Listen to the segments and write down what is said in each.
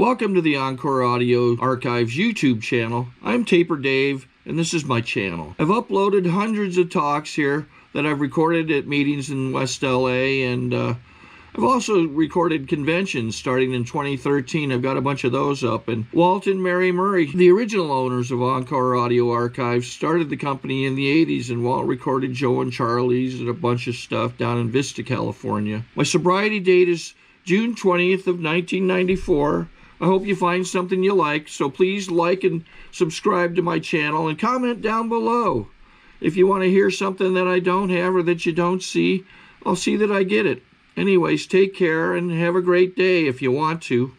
Welcome to the Encore Audio Archives YouTube channel. I'm Taper Dave, and this is my channel. I've uploaded hundreds of talks here that I've recorded at meetings in West LA, and I've also recorded conventions starting in 2013. I've got a bunch of those up. And Walt and Mary Murray, the original owners of Encore Audio Archives, started the company in the 80s, and Walt recorded Joe and Charlie's and a bunch of stuff down in Vista, California. My sobriety date is June 20th of 1994. I hope you find something you like, so please like and subscribe to my channel and comment down below. If you want to hear something that I don't have or that you don't see, I'll see that I get it. Anyways, take care and have a great day if you want to.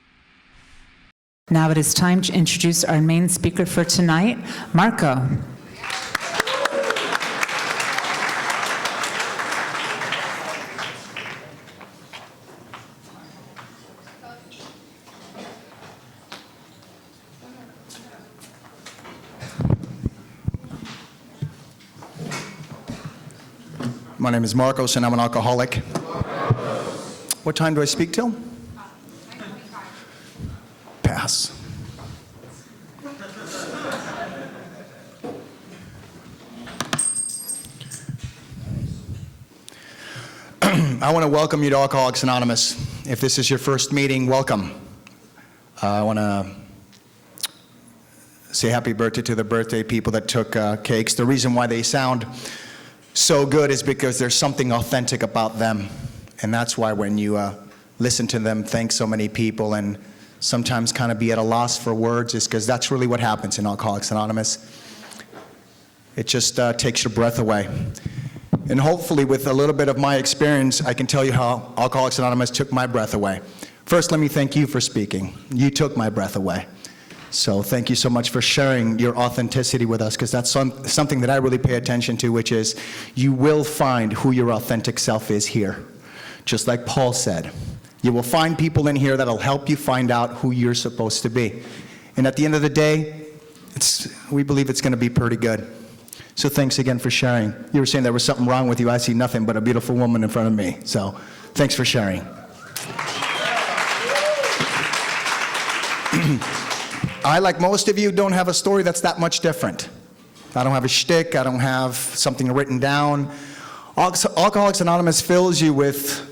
Now it is time to introduce our main speaker for tonight, Marco. My name is Marcos, and I'm an alcoholic. What time do I speak till? Pass. I want to welcome you to Alcoholics Anonymous. If this is your first meeting, welcome. I want to say happy birthday to the birthday people that took cakes. The reason why they sound so good is because there's something authentic about them. And that's why when you listen to them thank so many people and sometimes kind of be at a loss for words, is because that's really what happens in Alcoholics Anonymous. It just takes your breath away. And hopefully with a little bit of my experience, I can tell you how Alcoholics Anonymous took my breath away. First, let me thank you for speaking. You took my breath away. So thank you so much for sharing your authenticity with us, because that's something that I really pay attention to, which is you will find who your authentic self is here. Just like Paul said, you will find people in here that'll help you find out who you're supposed to be. And at the end of the day, we believe it's going to be pretty good. So thanks again for sharing. You were saying there was something wrong with you. I see nothing but a beautiful woman in front of me. So thanks for sharing. I, like most of you, don't have a story that's that much different. I don't have a shtick. I don't have something written down. Alcoholics Anonymous fills you with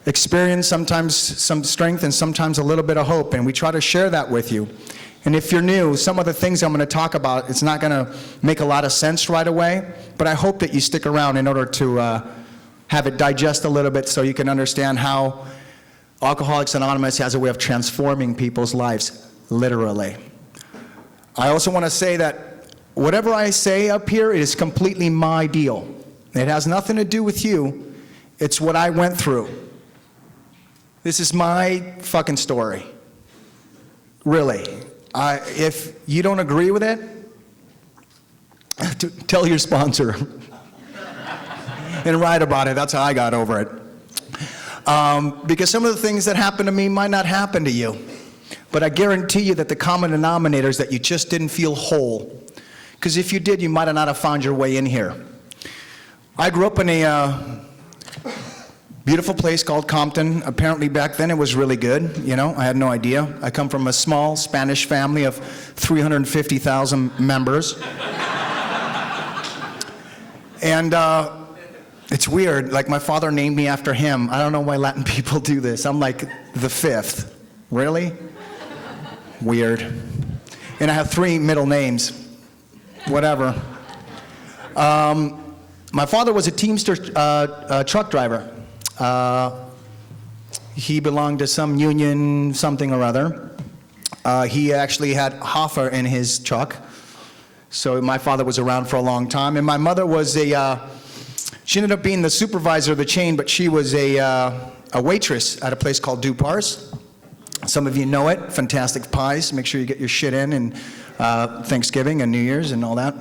experience, sometimes some strength, and sometimes a little bit of hope, and we try to share that with you. And if you're new, some of the things I'm going to talk about, it's not going to make a lot of sense right away, but I hope that you stick around in order to have it digest a little bit so you can understand how Alcoholics Anonymous has a way of transforming people's lives. Literally. I also want to say that whatever I say up here is completely my deal. It has nothing to do with you. It's what I went through. This is my fucking story. Really. If you don't agree with it, tell your sponsor and write about it. That's how I got over it. Because some of the things that happened to me might not happen to you. But I guarantee you that the common denominator is that you just didn't feel whole. Because if you did, you might not have found your way in here. I grew up in a beautiful place called Compton. Apparently back then it was really good. You know, I had no idea. I come from a small Spanish family of 350,000 members. And it's weird. Like, my father named me after him. I don't know why Latin people do this. I'm like the fifth. Really? Weird. And I have 3 middle names. Whatever. My father was a Teamster truck driver. He belonged to some union something or other. He actually had Hoffer in his truck. So my father was around for a long time. And my mother was she ended up being the supervisor of the chain, but she was a waitress at a place called Dupar's. Some of you know it, fantastic pies. Make sure you get your shit in Thanksgiving and New Year's and all that.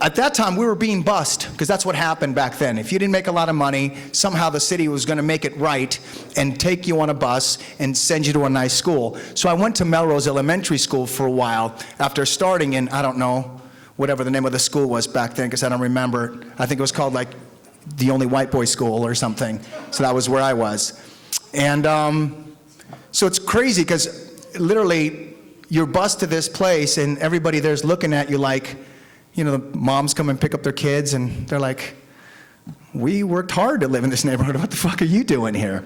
At that time, we were being bussed, because that's what happened back then. If you didn't make a lot of money, somehow the city was going to make it right and take you on a bus and send you to a nice school. So I went to Melrose Elementary School for a while after starting in, I don't know, whatever the name of the school was back then, because I don't remember. I think it was called like the only white boy school or something. So that was where I was. And so it's crazy because literally you're bused to this place and everybody there's looking at you like, you know, the moms come and pick up their kids and they're like, we worked hard to live in this neighborhood. What the fuck are you doing here?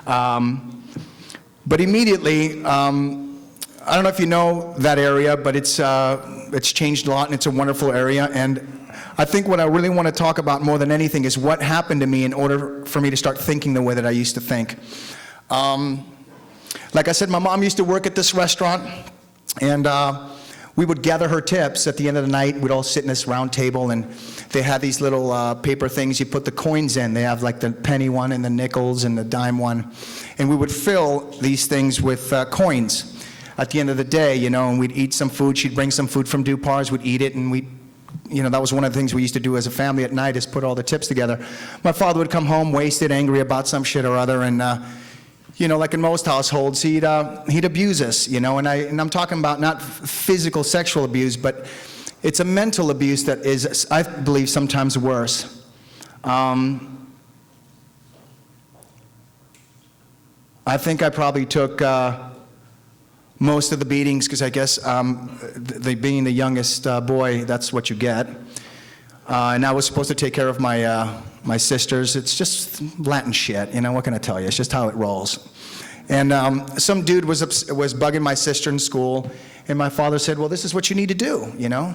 But immediately, I don't know if you know that area, but it's changed a lot and it's a wonderful area. And I think what I really want to talk about more than anything is what happened to me in order for me to start thinking the way that I used to think. Like I said, my mom used to work at this restaurant, and we would gather her tips at the end of the night. We'd all sit in this round table, and they had these little paper things you put the coins in. They have like the penny one and the nickels and the dime one. And we would fill these things with coins at the end of the day, you know, and we'd eat some food. She'd bring some food from Dupar's, we'd eat it, and you know, that was one of the things we used to do as a family at night, is put all the tips together. My father would come home wasted, angry about some shit or other, and you know, like in most households, he'd abuse us, you know, and I'm talking about not physical, sexual abuse, but it's a mental abuse that is, I believe, sometimes worse. I think I probably took most of the beatings, because I guess being the youngest boy, that's what you get. And I was supposed to take care of my sisters. It's just Latin shit, you know, what can I tell you? It's just how it rolls. And some dude was bugging my sister in school, and my father said, well, this is what you need to do, you know?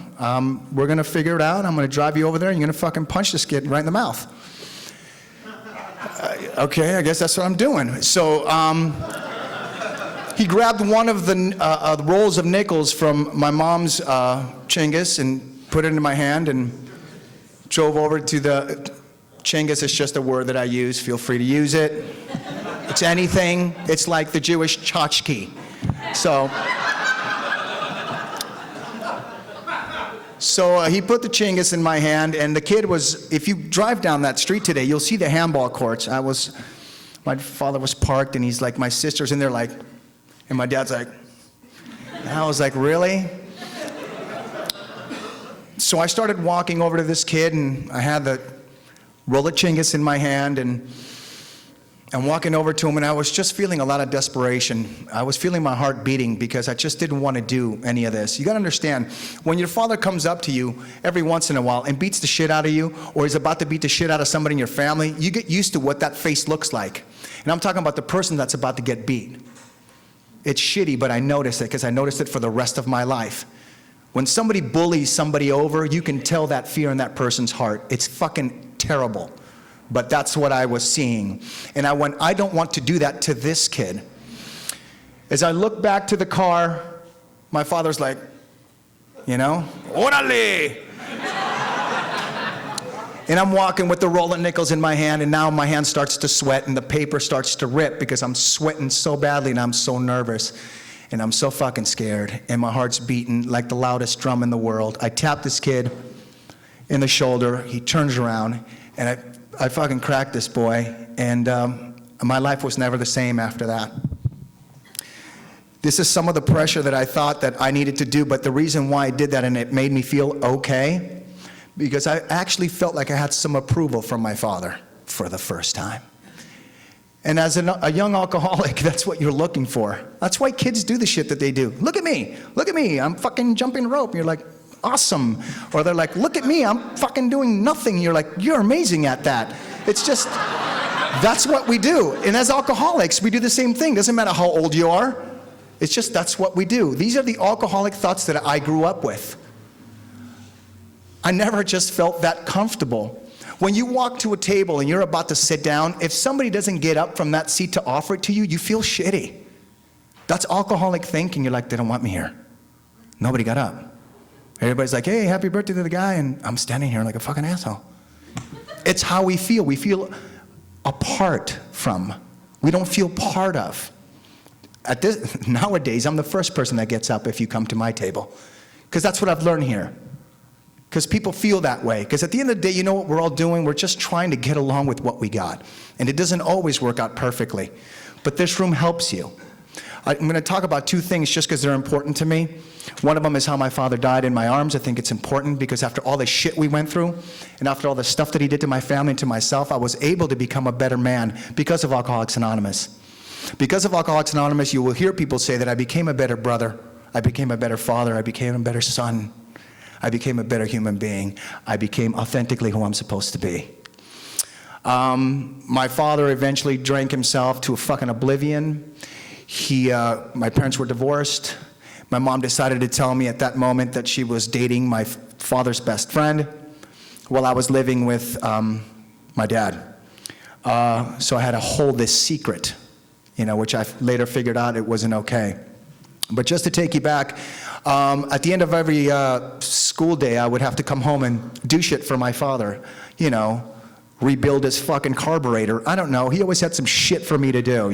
We're gonna figure it out. I'm gonna drive you over there, and you're gonna fucking punch this kid right in the mouth. Okay, I guess that's what I'm doing. So he grabbed one of the rolls of nickels from my mom's chingus and put it into my hand and drove over to the chingus. Is just a word that I use. Feel free to use it. It's anything. It's like the Jewish tchotchke. So he put the chingus in my hand, and the kid was, if you drive down that street today, you'll see the handball courts. My father was parked, and he's like, my sister's in there like, and my dad's like, and I was like, really? So I started walking over to this kid, and I had the roll of chingus in my hand, and I'm walking over to him, and I was just feeling a lot of desperation. I was feeling my heart beating because I just didn't want to do any of this. You got to understand, when your father comes up to you every once in a while and beats the shit out of you, or is about to beat the shit out of somebody in your family, you get used to what that face looks like. And I'm talking about the person that's about to get beat. It's shitty, but I notice it because I noticed it for the rest of my life. When somebody bullies somebody over, you can tell that fear in that person's heart. It's fucking terrible. But that's what I was seeing. And I went, I don't want to do that to this kid. As I look back to the car, my father's like, you know, orale! And I'm walking with the roll of nickels in my hand, and now my hand starts to sweat, and the paper starts to rip because I'm sweating so badly, and I'm so nervous, and I'm so fucking scared, and my heart's beating like the loudest drum in the world. I tap this kid in the shoulder. He turns around, and I fucking cracked this boy, and my life was never the same after that. This is some of the pressure that I thought that I needed to do, but the reason why I did that and it made me feel okay, because I actually felt like I had some approval from my father for the first time. And as a young alcoholic, that's what you're looking for. That's why kids do the shit that they do. Look at me, I'm fucking jumping rope. And you're like, awesome. Or they're like, look at me, I'm fucking doing nothing. You're like, you're amazing at that. It's just, that's what we do. And as alcoholics, we do the same thing. Doesn't matter how old you are. It's just, that's what we do. These are the alcoholic thoughts that I grew up with. I never just felt that comfortable. When you walk to a table and you're about to sit down, if somebody doesn't get up from that seat to offer it to you, you feel shitty. That's alcoholic thinking. You're like, they don't want me here. Nobody got up. Everybody's like, hey, happy birthday to the guy, and I'm standing here like a fucking asshole. It's how we feel. We feel apart from. We don't feel part of. Nowadays, I'm the first person that gets up if you come to my table, because that's what I've learned here. Because people feel that way. Because at the end of the day, you know what we're all doing? We're just trying to get along with what we got. And it doesn't always work out perfectly. But this room helps you. I'm going to talk about two things just because they're important to me. One of them is how my father died in my arms. I think it's important because after all the shit we went through, and after all the stuff that he did to my family and to myself, I was able to become a better man because of Alcoholics Anonymous. Because of Alcoholics Anonymous, you will hear people say that I became a better brother, I became a better father, I became a better son, I became a better human being, I became authentically who I'm supposed to be. My father eventually drank himself to a fucking oblivion. My parents were divorced. My mom decided to tell me at that moment that she was dating my father's best friend while I was living with my dad. So I had to hold this secret, which I later figured out it wasn't okay. But just to take you back, at the end of every school day, I would have to come home and do shit for my father, rebuild his fucking carburetor. I don't know. He always had some shit for me to do,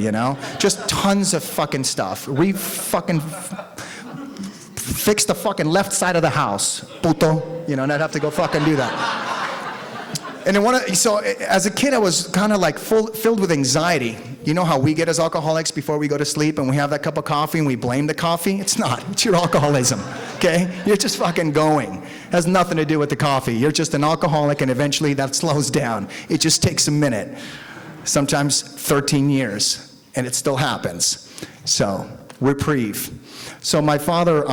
Just tons of fucking stuff. Fix the fucking left side of the house, puto. And I'd have to go fucking do that. And so as a kid, I was kind of like filled with anxiety. You know how we get as alcoholics before we go to sleep and we have that cup of coffee and we blame the coffee? It's not. It's your alcoholism, okay? You're just fucking going. It has nothing to do with the coffee. You're just an alcoholic, and eventually that slows down. It just takes a minute, sometimes 13 years, and it still happens. So, reprieve. So my father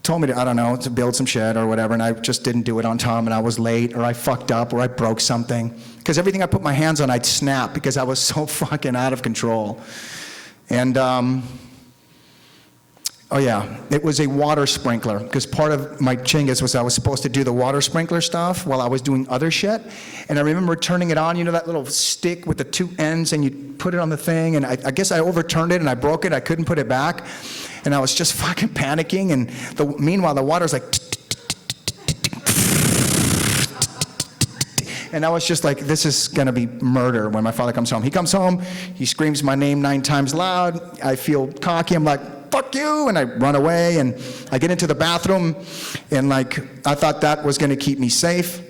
told me to build some shit or whatever, and I just didn't do it on time, and I was late, or I fucked up, or I broke something. Because everything I put my hands on, I'd snap because I was so fucking out of control. And, it was a water sprinkler, because part of my chingas was I was supposed to do the water sprinkler stuff while I was doing other shit. And I remember turning it on, that little stick with the two ends, and you put it on the thing, and I guess I overturned it, and I broke it, I couldn't put it back. And I was just fucking panicking, and meanwhile the water's like, and I was just like, this is gonna be murder when my father comes home. He comes home, he screams my name 9 times loud, I feel cocky, I'm like, fuck you, and I run away, and I get into the bathroom, and I thought that was gonna keep me safe.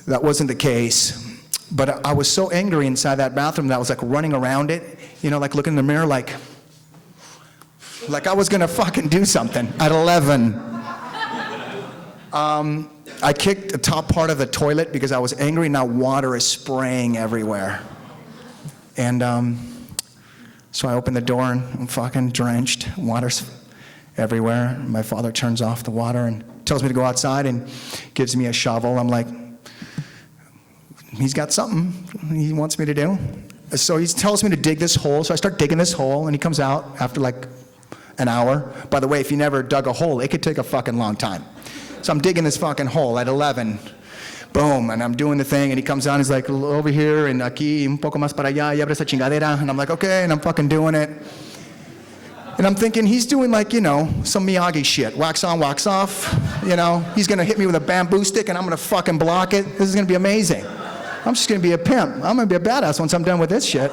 That wasn't the case, but I was so angry inside that bathroom that I was like running around it, like looking in the mirror like I was gonna fucking do something at 11. I kicked the top part of the toilet because I was angry. Now water is spraying everywhere. And so I opened the door and I'm fucking drenched. Water's everywhere. My father turns off the water and tells me to go outside and gives me a shovel. I'm like, he's got something he wants me to do. So he tells me to dig this hole. So I start digging this hole, and he comes out after like an hour. By the way, if you never dug a hole, it could take a fucking long time. So I'm digging this fucking hole at 11. Boom, and I'm doing the thing, and he comes down, he's like, over here, and aquí, un poco más para allá, y abre esa chingadera. And I'm like, okay, and I'm fucking doing it. And I'm thinking, he's doing like, some Miyagi shit. Wax on, wax off. He's gonna hit me with a bamboo stick, and I'm gonna fucking block it. This is gonna be amazing. I'm just gonna be a pimp. I'm gonna be a badass once I'm done with this shit.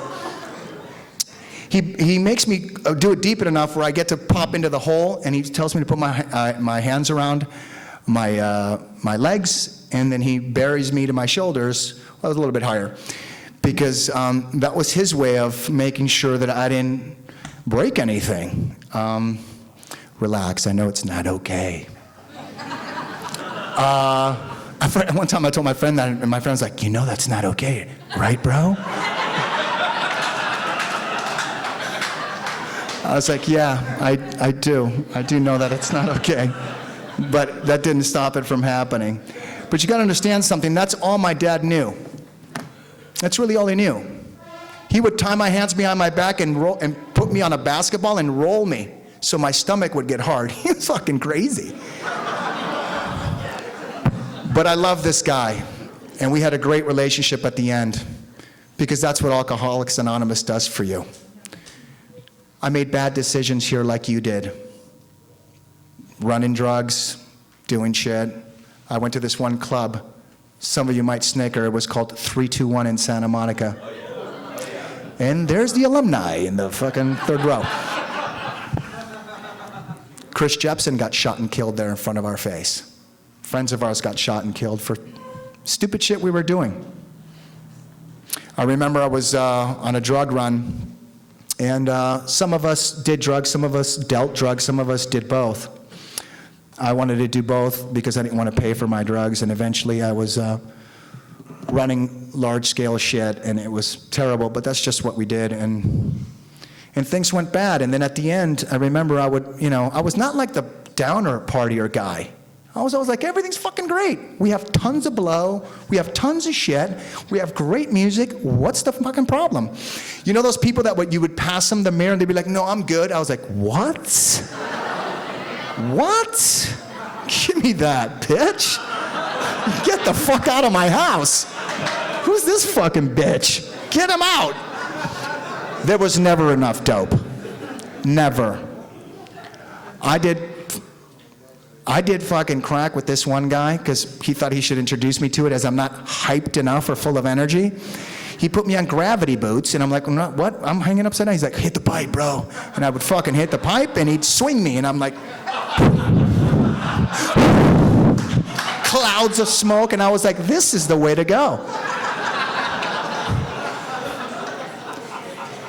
He makes me do it deep enough where I get to pop into the hole, and he tells me to put my hands around my legs, and then he buries me to my shoulders. Well, I was a little bit higher, because that was his way of making sure that I didn't break anything. Relax, I know it's not okay. One time I told my friend that, and my friend was like, that's not okay, right, bro? I was like, yeah, I do. I do know that it's not okay. But that didn't stop it from happening. But you gotta understand something, that's all my dad knew. That's really all he knew. He would tie my hands behind my back and put me on a basketball and roll me so my stomach would get hard. He was fucking crazy. But I love this guy, and we had a great relationship at the end, because that's what Alcoholics Anonymous does for you. I made bad decisions here like you did. Running drugs, doing shit. I went to this one club. Some of you might snicker. It was called 321 in Santa Monica. And there's the alumni in the fucking third row. Chris Jepson got shot and killed there in front of our face. Friends of ours got shot and killed for stupid shit we were doing. I remember I was on a drug run, and some of us did drugs, some of us dealt drugs, some of us did both. I wanted to do both because I didn't want to pay for my drugs, and eventually I was running large-scale shit, and it was terrible, but that's just what we did, and things went bad. And then at the end, I remember I was not like the downer partier guy. I was always like, everything's fucking great. We have tons of blow. We have tons of shit. We have great music. What's the fucking problem? You know those people that you would pass them the mirror and they'd be like, no, I'm good. I was like, what? What? Give me that, bitch. Get the fuck out of my house. Who's this fucking bitch? Get him out. There was never enough dope. Never. I did fucking crack with this one guy because he thought he should introduce me to it, as I'm not hyped enough or full of energy. He put me on gravity boots, and I'm like, what? I'm hanging upside down. He's like, hit the pipe, bro. And I would fucking hit the pipe, and he'd swing me, and I'm like, clouds of smoke, and I was like, this is the way to go.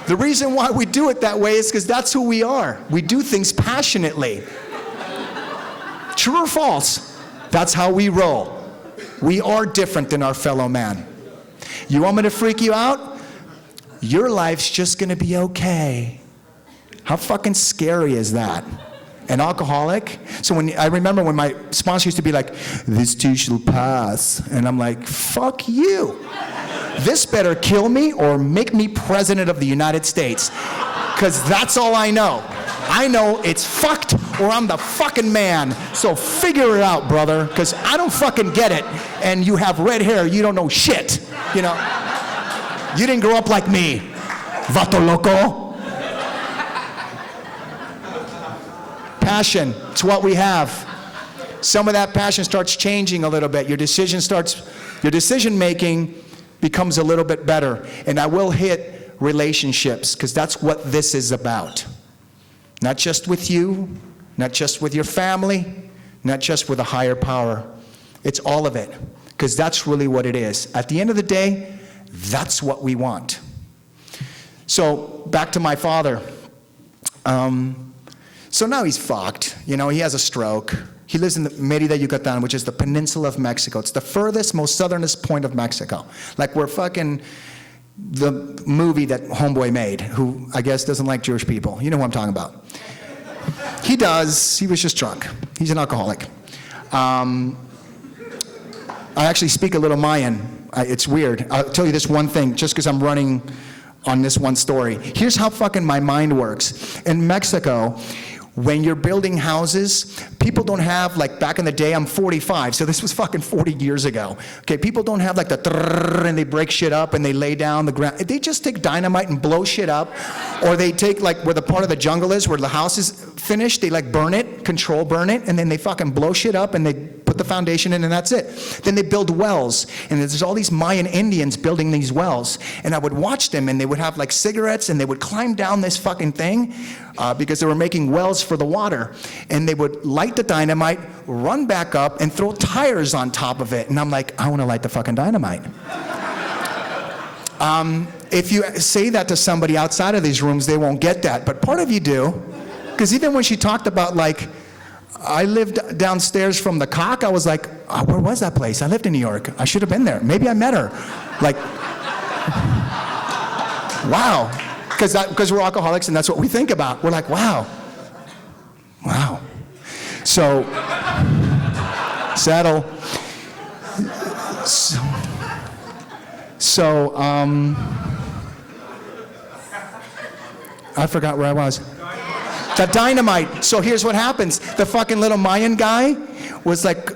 The reason why we do it that way is because that's who we are. We do things passionately. True or false? That's how we roll. We are different than our fellow man. You want me to freak you out? Your life's just gonna be okay. How fucking scary is that? An alcoholic? So I remember when my sponsor used to be like, this too shall pass. And I'm like, fuck you. This better kill me or make me president of the United States. Because that's all I know. I know it's fucked or I'm the fucking man. So figure it out, brother, because I don't fucking get it. And you have red hair, you don't know shit. You know? You didn't grow up like me. Vato loco. Passion, it's what we have. Some of that passion starts changing a little bit. Your decision making becomes a little bit better. And I will hit relationships, because that's what this is about. Not just with you, not just with your family, not just with a higher power. It's all of it, because that's really what it is. At the end of the day, that's what we want. So back to my father. So now he's fucked. You know, he has a stroke. He lives in the Mérida, Yucatan, which is the peninsula of Mexico. It's the furthest, most southernest point of Mexico. Like we're fucking the movie that Homeboy made, who I guess doesn't like Jewish people. You know who I'm talking about. He does. He was just drunk. He's an alcoholic. I actually speak a little Mayan. It's weird. I'll tell you this one thing, just because I'm running on this one story. Here's how fucking my mind works. In Mexico, when you're building houses, people don't have, like back in the day, I'm 45, so this was fucking 40 years ago. Okay, people don't have like the trrrr and they break shit up and they lay down the ground. They just take dynamite and blow shit up, or they take like where the part of the jungle is, where the house is finished, they like burn it, control burn it, and then they fucking blow shit up and they put the foundation in and that's it. Then they build wells, and there's all these Mayan Indians building these wells, and I would watch them and they would have like cigarettes and they would climb down this fucking thing because they were making wells for the water, and they would light the dynamite, run back up, and throw tires on top of it. And I'm like, I want to light the fucking dynamite. If you say that to somebody outside of these rooms, they won't get that. But part of you do. Because even when she talked about, like, I lived downstairs from the Cock, I was like, oh, where was that place? I lived in New York. I should have been there. Maybe I met her. Like, wow. Because we're alcoholics and that's what we think about. We're like, wow. Wow. So, settle. So, I forgot where I was. The dynamite. So here's what happens. The fucking little Mayan guy was like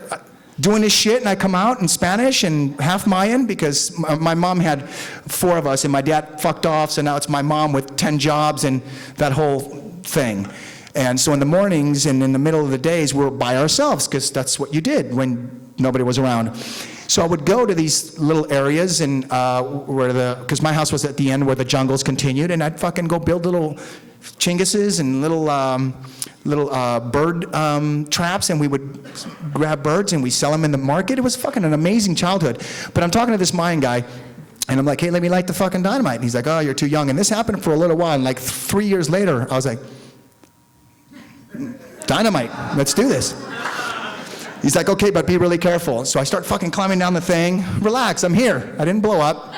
doing his shit, and I come out in Spanish and half Mayan because my mom had 4 of us and my dad fucked off, so now it's my mom with 10 jobs and that whole thing. And so in the mornings and in the middle of the days, we're by ourselves because that's what you did when nobody was around. So I would go to these little areas and because my house was at the end where the jungles continued, and I'd fucking go build little chinguses and little bird traps, and we would grab birds and we sell them in the market. It was fucking an amazing childhood. But I'm talking to this Mayan guy, and I'm like, hey, let me light the fucking dynamite. And he's like, oh, you're too young. And this happened for a little while, and like 3 years later, I was like, dynamite, let's do this. He's like, okay, but be really careful. So I start fucking climbing down the thing. Relax, I'm here. I didn't blow up.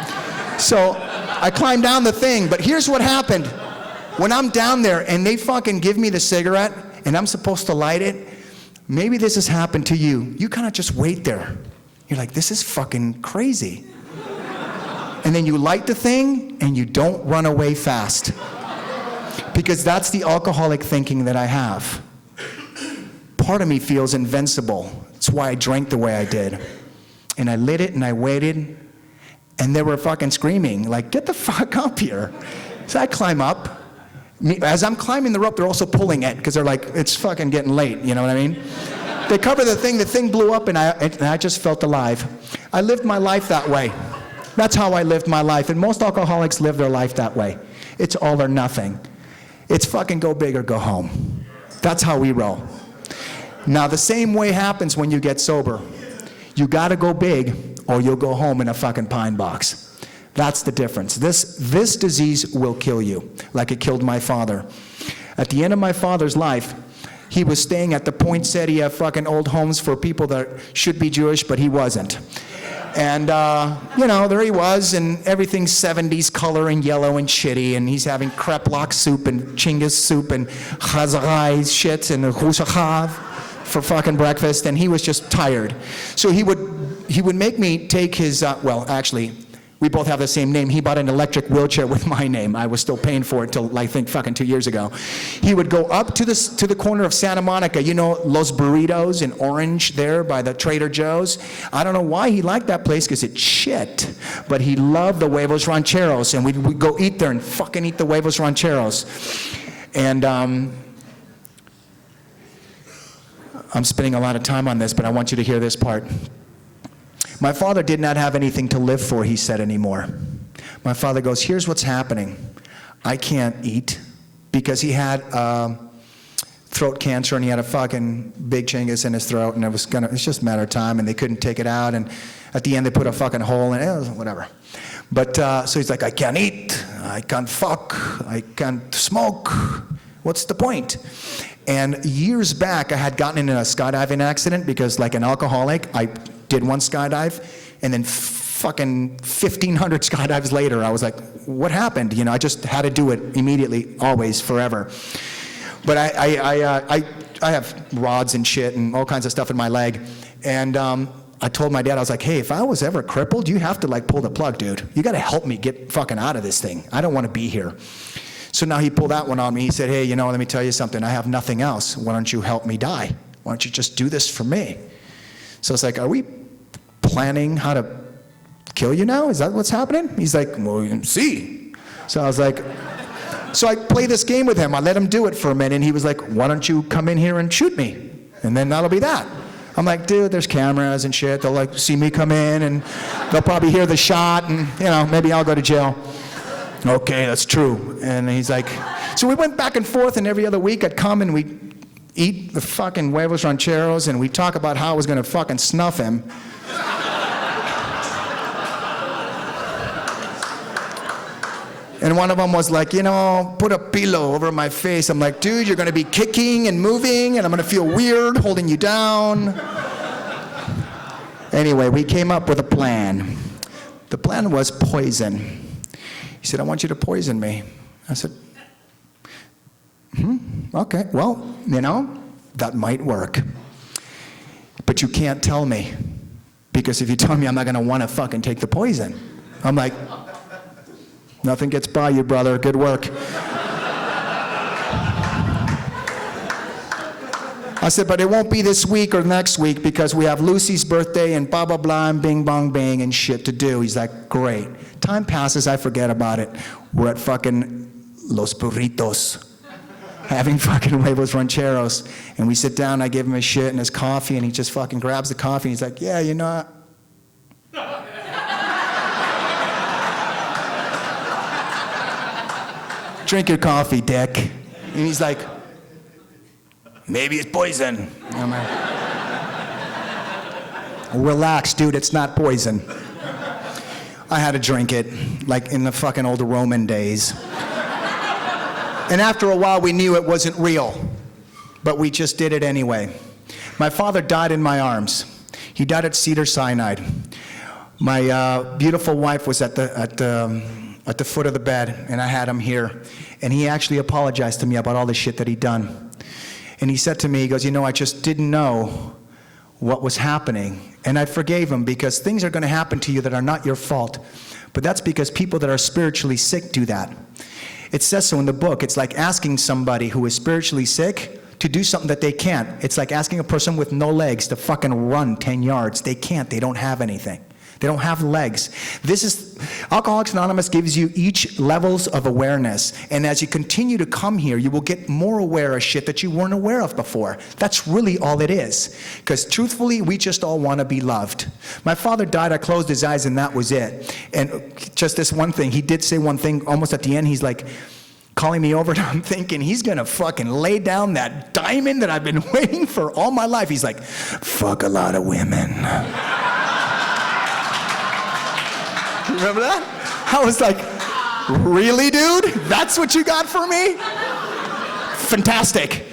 So I climbed down the thing, but here's what happened. When I'm down there and they fucking give me the cigarette and I'm supposed to light it, maybe this has happened to you. You kind of just wait there. You're like, this is fucking crazy. And then you light the thing and you don't run away fast. Because that's the alcoholic thinking that I have. Part of me feels invincible. That's why I drank the way I did. And I lit it and I waited, and they were fucking screaming, like, get the fuck up here. So I climb up. As I'm climbing the rope, they're also pulling it, because they're like, it's fucking getting late, you know what I mean? They cover the thing blew up, and I just felt alive. I lived my life that way. That's how I lived my life, and most alcoholics live their life that way. It's all or nothing. It's fucking go big or go home. That's how we roll. Now, the same way happens when you get sober. You gotta go big, or you'll go home in a fucking pine box. That's the difference. This disease will kill you, like it killed my father. At the end of my father's life, he was staying at the poinsettia fucking old homes for people that should be Jewish, but he wasn't. And, there he was, and everything's 70s color and yellow and shitty, and he's having kreplach soup and chinggis soup and chazarai shit and rushachav for fucking breakfast, and he was just tired. So he would make me take his, actually, we both have the same name. He bought an electric wheelchair with my name. I was still paying for it till, I think, fucking 2 years ago. He would go up to the corner of Santa Monica, Los Burritos in Orange there by the Trader Joe's. I don't know why he liked that place, because it's shit. But he loved the huevos rancheros, and we'd go eat there and fucking eat the huevos rancheros. And I'm spending a lot of time on this, but I want you to hear this part. My father did not have anything to live for, he said, anymore. My father goes, here's what's happening. I can't eat, because he had throat cancer, and he had a fucking big chingus in his throat, and it's just a matter of time, and they couldn't take it out, and at the end they put a fucking hole in it, whatever. But, so he's like, I can't eat, I can't fuck, I can't smoke, what's the point? And years back, I had gotten in a skydiving accident, because like an alcoholic, I did one skydive, and then fucking 1,500 skydives later, I was like, what happened? I just had to do it immediately, always, forever. But I have rods and shit and all kinds of stuff in my leg. And I told my dad, I was like, hey, if I was ever crippled, you have to like pull the plug, dude. You gotta help me get fucking out of this thing. I don't wanna be here. So now he pulled that one on me. He said, hey, let me tell you something. I have nothing else. Why don't you help me die? Why don't you just do this for me? So it's like, are we planning how to kill you now? Is that what's happening? He's like, well, you can see. So I was like, so I play this game with him. I let him do it for a minute, and he was like, why don't you come in here and shoot me? And then that'll be that. I'm like, dude, there's cameras and shit. They'll like see me come in, and they'll probably hear the shot, and maybe I'll go to jail. Okay, that's true. And he's like, so we went back and forth, and every other week I'd come and we'd eat the fucking huevos rancheros, and we'd talk about how I was gonna fucking snuff him. And one of them was like, put a pillow over my face. I'm like, dude, you're gonna be kicking and moving, and I'm gonna feel weird holding you down. Anyway, we came up with a plan. The plan was poison. He said, I want you to poison me. I said, okay, well, that might work. But you can't tell me, because if you tell me, I'm not gonna wanna fucking take the poison. I'm like, nothing gets by you, brother, good work. I said, but it won't be this week or next week, because we have Lucy's birthday and blah, blah, blah, and bing, bong, bang, and shit to do. He's like, great. Time passes, I forget about it. We're at fucking Los Burritos, having fucking huevos rancheros. And we sit down, I give him his shit and his coffee, and he just fucking grabs the coffee, and he's like, yeah, drink your coffee, dick. And he's like, maybe it's poison. I'm like, relax, dude, it's not poison. I had to drink it, like in the fucking old Roman days. And after a while, we knew it wasn't real, but we just did it anyway. My father died in my arms. He died at Cedars-Sinai. My beautiful wife was at the foot of the bed, and I had him here. And he actually apologized to me about all the shit that he'd done. And he said to me, he goes, I just didn't know what was happening. And I forgave him, because things are going to happen to you that are not your fault. But that's because people that are spiritually sick do that. It says so in the book. It's like asking somebody who is spiritually sick to do something that they can't. It's like asking a person with no legs to fucking run 10 yards. They can't. They don't have anything. They don't have legs. Alcoholics Anonymous gives you each levels of awareness. And as you continue to come here, you will get more aware of shit that you weren't aware of before. That's really all it is. Because truthfully, we just all want to be loved. My father died, I closed his eyes, and that was it. And just this one thing, he did say one thing almost at the end. He's like, calling me over, and I'm thinking he's gonna fucking lay down that diamond that I've been waiting for all my life. He's like, fuck a lot of women. Remember that? I was like, really, dude? That's what you got for me? Fantastic.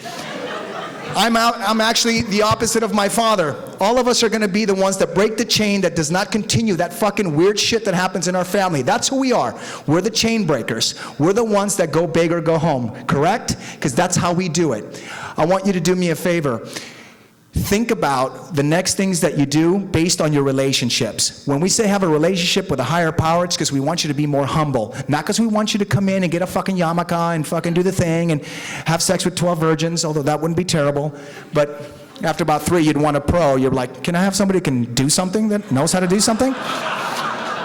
I'm actually the opposite of my father. All of us are going to be the ones that break the chain that does not continue that fucking weird shit that happens in our family. That's who we are. We're the chain breakers. We're the ones that go big or go home, correct? Because that's how we do it. I want you to do me a favor. Think about the next things that you do based on your relationships. When we say have a relationship with a higher power, it's because we want you to be more humble. Not because we want you to come in and get a fucking yarmulke and fucking do the thing and have sex with 12 virgins, although that wouldn't be terrible. But after about 3, you'd want a pro. You're like, can I have somebody who can do something, that knows how to do something?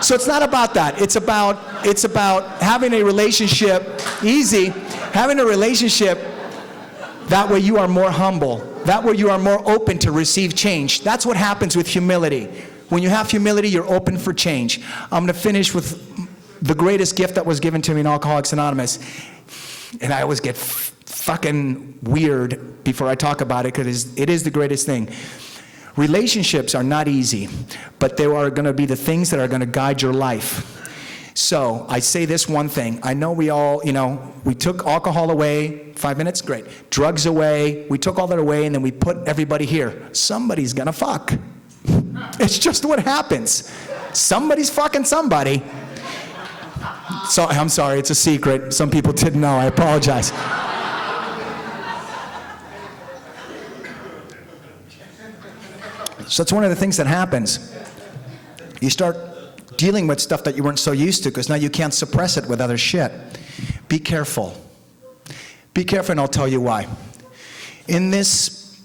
So it's not about that. It's about having a relationship, having a relationship that way you are more humble. That way you are more open to receive change. That's what happens with humility. When you have humility, you're open for change. I'm going to finish with the greatest gift that was given to me in Alcoholics Anonymous. And I always get fucking weird before I talk about it, because it is the greatest thing. Relationships are not easy, but they are going to be the things that are going to guide your life. So I say this one thing. I know we all, we took alcohol away. 5 minutes? Great. Drugs away. We took all that away, and then we put everybody here. Somebody's gonna fuck. It's just what happens. Somebody's fucking somebody. So I'm sorry, it's a secret. Some people didn't know. I apologize. So that's one of the things that happens. You start dealing with stuff that you weren't so used to, because now you can't suppress it with other shit. Be careful. Be careful, and I'll tell you why. In this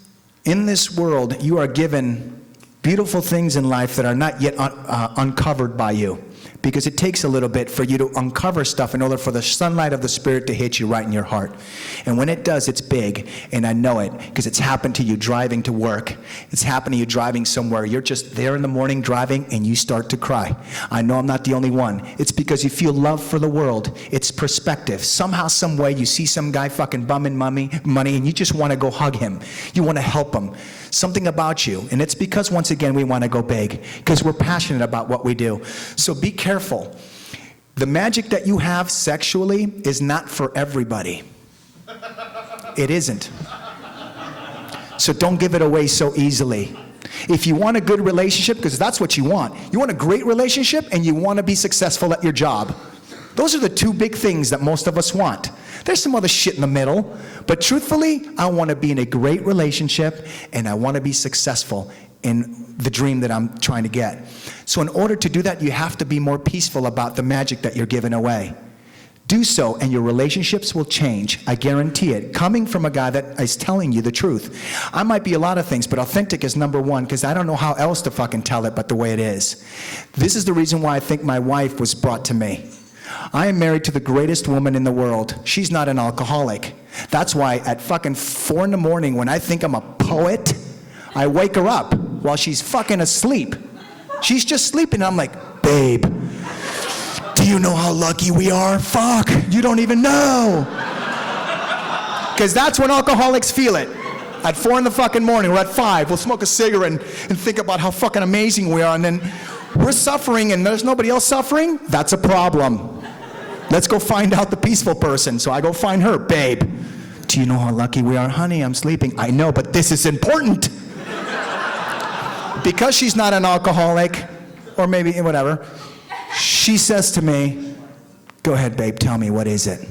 world, you are given beautiful things in life that are not yet uncovered by you, because it takes a little bit for you to uncover stuff in order for the sunlight of the Spirit to hit you right in your heart. And when it does, it's big, and I know it, because it's happened to you driving to work. It's happened to you driving somewhere. You're just there in the morning driving, and you start to cry. I know I'm not the only one. It's because you feel love for the world. It's perspective. Somehow, some way, you see some guy fucking bumming money, and you just want to go hug him. You want to help him. Something about you. And it's because, once again, we want to go big, because we're passionate about what we do. So be careful. The magic that you have sexually is not for everybody. It isn't. So don't give it away so easily. If you want a good relationship, because that's what you want a great relationship, and you want to be successful at your job. Those are the 2 big things that most of us want. There's some other shit in the middle, but truthfully, I want to be in a great relationship, and I want to be successful in the dream that I'm trying to get. So in order to do that, you have to be more peaceful about the magic that you're giving away. Do so, and your relationships will change. I guarantee it. Coming from a guy that is telling you the truth. I might be a lot of things, but authentic is number 1, because I don't know how else to fucking tell it but the way it is. This is the reason why I think my wife was brought to me. I am married to the greatest woman in the world. She's not an alcoholic. That's why at fucking 4 in the morning, when I think I'm a poet, I wake her up while she's fucking asleep. She's just sleeping, and I'm like, babe, do you know how lucky we are? Fuck, you don't even know. Because that's when alcoholics feel it. At 4 in the fucking morning, or at 5, we'll smoke a cigarette and think about how fucking amazing we are, and then we're suffering and there's nobody else suffering. That's a problem. Let's go find out the peaceful person. So I go find her. Babe, do you know how lucky we are? Honey, I'm sleeping. I know, but this is important. because she's not an alcoholic, or maybe whatever, she says to me, go ahead, babe, tell me, what is it?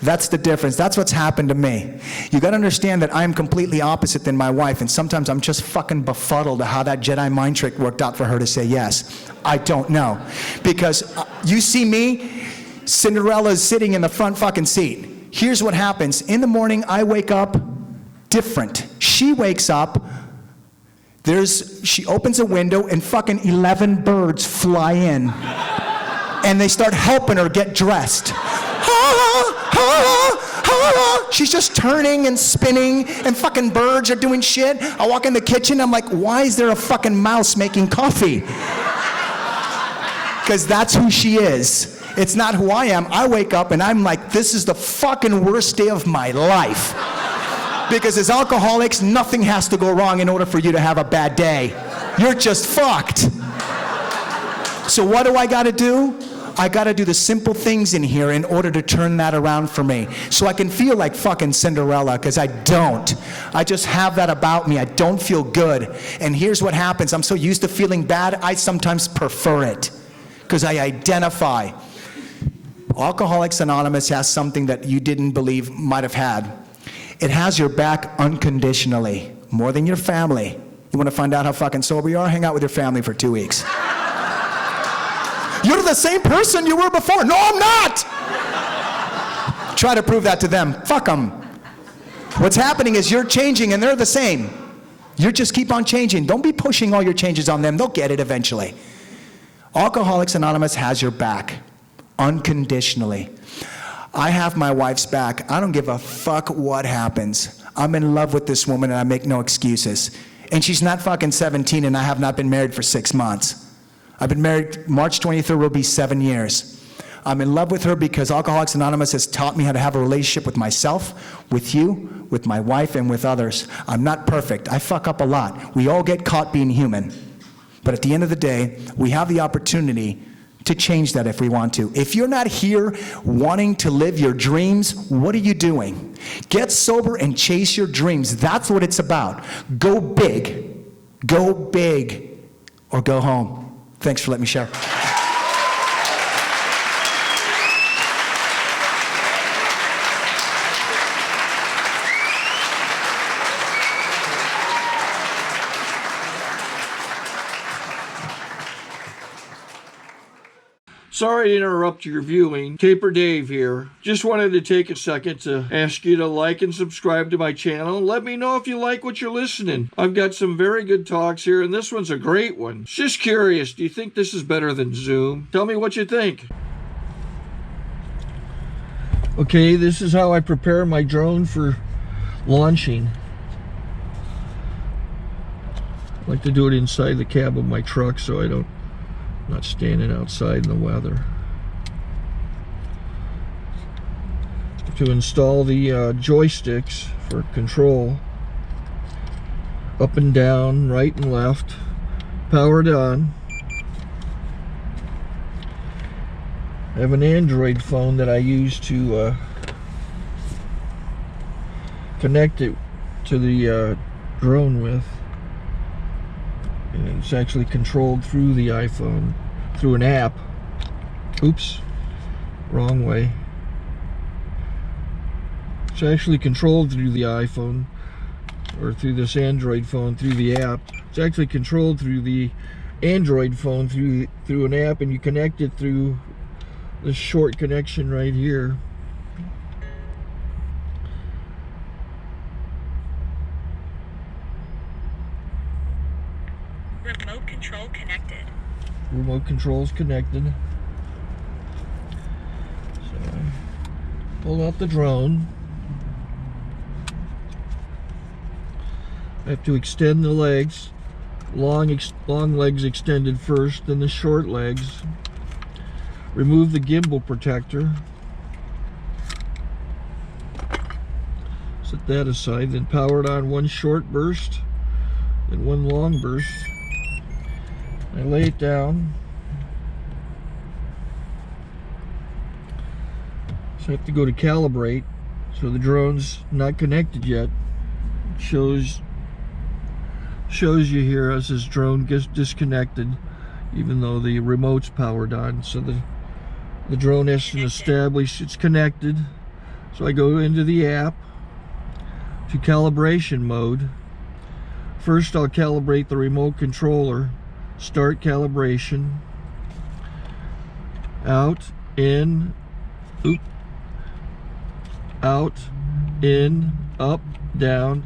That's the difference. That's what's happened to me. You got to understand that I'm completely opposite than my wife, and sometimes I'm just fucking befuddled at how that Jedi mind trick worked out for her to say yes. I don't know. Because you see me, Cinderella's sitting in the front fucking seat. Here's what happens. In the morning, I wake up different. She wakes up, she opens a window, and fucking 11 birds fly in. And they start helping her get dressed. She's just turning and spinning, and fucking birds are doing shit. I walk in the kitchen, I'm like, why is there a fucking mouse making coffee? Because that's who she is. It's not who I am. I wake up and I'm like, this is the fucking worst day of my life. Because as alcoholics, nothing has to go wrong in order for you to have a bad day. You're just fucked. So what do I gotta do? I gotta do the simple things in here in order to turn that around for me. So I can feel like fucking Cinderella, because I don't. I just have that about me. I don't feel good. And here's what happens. I'm so used to feeling bad, I sometimes prefer it. Because I identify. Alcoholics Anonymous has something that you didn't believe might have had. It has your back unconditionally, more than your family. You want to find out how fucking sober you are? Hang out with your family for 2 weeks. You're the same person you were before. No, I'm not! Try to prove that to them. Fuck them. What's happening is you're changing and they're the same. You just keep on changing. Don't be pushing all your changes on them. They'll get it eventually. Alcoholics Anonymous has your back unconditionally. I have my wife's back. I don't give a fuck what happens. I'm in love with this woman and I make no excuses. And she's not fucking 17 and I have not been married for 6 months. I've been married, March 23rd will be 7 years. I'm in love with her because Alcoholics Anonymous has taught me how to have a relationship with myself, with you, with my wife, and with others. I'm not perfect. I fuck up a lot. We all get caught being human. But at the end of the day, we have the opportunity to change that if we want to. If you're not here wanting to live your dreams, what are you doing? Get sober and chase your dreams. That's what it's about. Go big, or go home. Thanks for letting me share. Sorry to interrupt your viewing. Taper Dave here. Just wanted to take a second to ask you to like and subscribe to my channel. Let me know if you like what you're listening. I've got some very good talks here, and this one's a great one. Just curious, do you think this is better than Zoom? Tell me what you think. Okay, this is how I prepare my drone for launching. I like to do it inside the cab of my truck so I'm not standing outside in the weather. To install the joysticks for control, up and down, right and left, powered on. I have an Android phone that I use to connect it to the drone with. And it's actually controlled through the iPhone, through an app. Oops, wrong way. It's actually controlled through the iPhone, or through this Android phone, through the app. It's actually controlled through the Android phone, through an app, and you connect it through this short connection right here. Remote control connected. Remote control's connected. So pull out the drone. I have to extend the legs. Long legs extended first, then the short legs. Remove the gimbal protector. Set that aside, then power it on one short burst, then one long burst. I lay it down. So I have to go to calibrate. So the drone's not connected yet. It shows shows you here as this drone gets disconnected, even though the remote's powered on. So the drone has to establish it's connected. So I go into the app to calibration mode. First I'll calibrate the remote controller. Start calibration. Out, in, oop, out, in, up, down,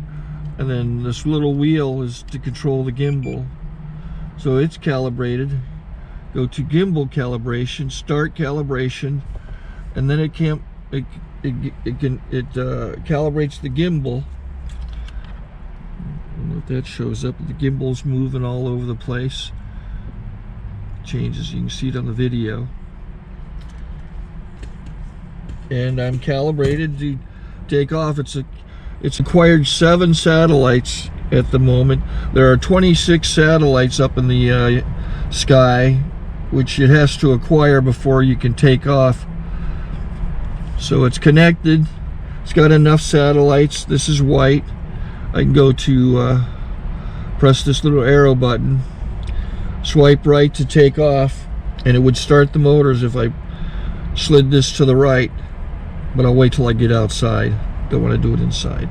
and then this little wheel is to control the gimbal. So it's calibrated. Go to gimbal calibration, start calibration, and then it calibrates the gimbal. I don't know if that shows up. The gimbal's moving all over the place. Changes, you can see it on the video. And I'm calibrated to take off. It's acquired 7 satellites at the moment. There are 26 satellites up in the sky, which it has to acquire before you can take off. So it's connected. It's got enough satellites. This is white. I can go to press this little arrow button, swipe right to take off, and it would start the motors if I slid this to the right. But I'll wait till I get outside. Don't want to do it inside.